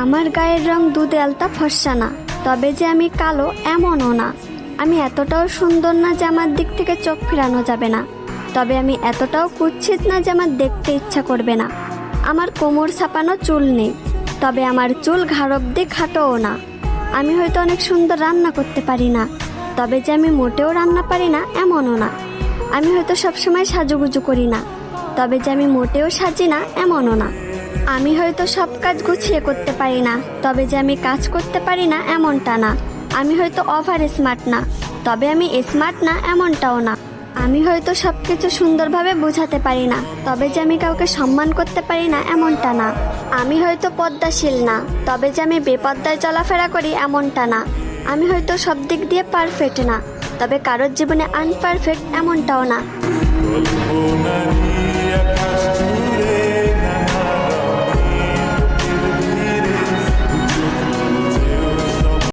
আমার গায়ের রং দুধে আলতা ফর্সা না, তবে যে আমি কালো এমনও না। আমি এতটাও সুন্দর না যে আমার দিক থেকে চোখ ফেরানো যাবে না, তবে আমি এতটাও কুৎসিত না যে আমার দেখতে ইচ্ছা করবে না। আমার কোমর ছাপানো চুল নেই, তবে আমার চুল ঘাড় অব্দি খাটোও না। আমি হয়তো অনেক সুন্দর রান্না করতে পারি না, তবে যে আমি মোটেও রান্না পারি না এমনও না। আমি হয়তো সবসময় সাজুগুজু করি না, তবে যে আমি মোটেও সাজি না এমনও না। আমি হয়তো সব কাজ গুছিয়ে করতে পারি না, তবে যে আমি কাজ করতে পারি না এমনটা না। আমি হয়তো ওভার স্মার্ট না, তবে আমি স্মার্ট না এমনটাও না। আমি হয়তো সবকিছু সুন্দরভাবে বোঝাতে পারি না, তবে যে আমি কাউকে সম্মান করতে পারি না এমনটা না। আমি হয়তো পদ্মাশীল না, তবে যে আমি বেপদ্দায় চলাফেরা করি এমনটা না। আমি হয়তো সব দিক দিয়ে পারফেক্ট না, তবে কারোর জীবনে আনপারফেক্ট এমনটাও না।